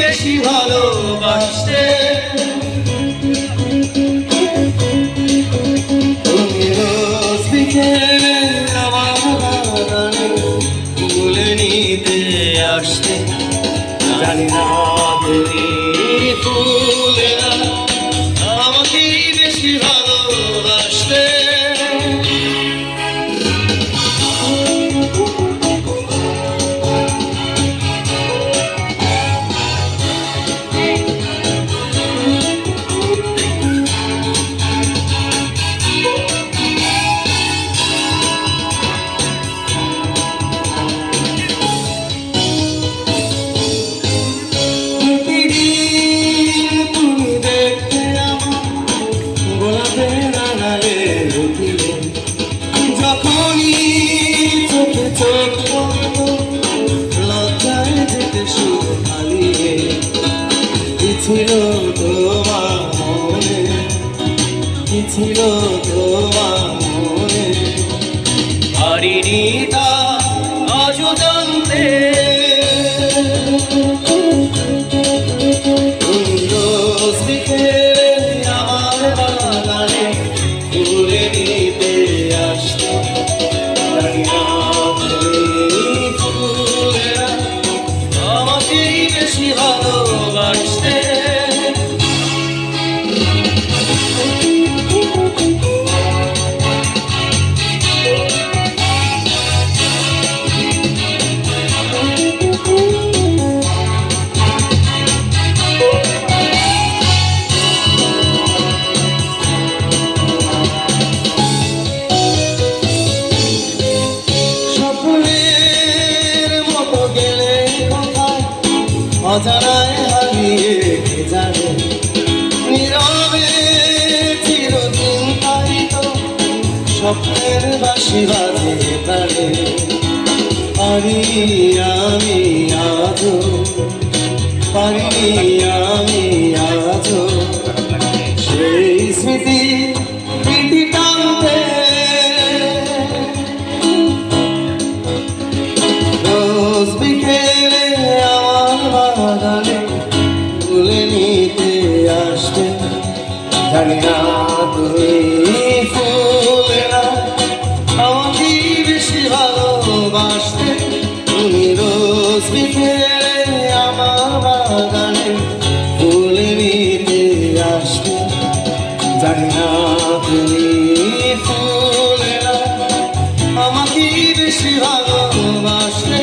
বেশি ভালোবাসতে। তুমি রোজ বিকেলে আমার বাগানে তুলে নিতে আসতে, জানি না তুমি ফুলেরা আমাকে বেশি ভালোবাসতে। যখনই চোখে চোখ পড়তো লজ্জায় যেতে শুধু হারিয়ে, কি ছিল তোমার মনে, কি ছিল তোমার মনে, পারিনি তা আজও জানতে। রোজ বিকেলে আমার বাগানে তুলে নিতে আসতো, জানি না তুমি ফুলেরা আমাকেই বেশি ভালোবাসতে। অজানায় হারিয়ে যাবে নীরবে চিরদিন, তাই তো স্বপ্নের বাঁশি বাজে প্রাণে। পারিনি আমি আজও, পারিনি আমি আজও সেই স্মৃতি প্রীতি টানতে। রোজ বিকেলে বাগানে তুলে নিতে আসতে, জানি না তুমি ফুলেরা আমাকে বেশি ভালোবাসতে। তুমি রোজ বিকেলে আমার বাগানে তুলে নিতে আসতে, জানি না তুমি ফুলেরা আমাকে বেশি ভালোবাসতে।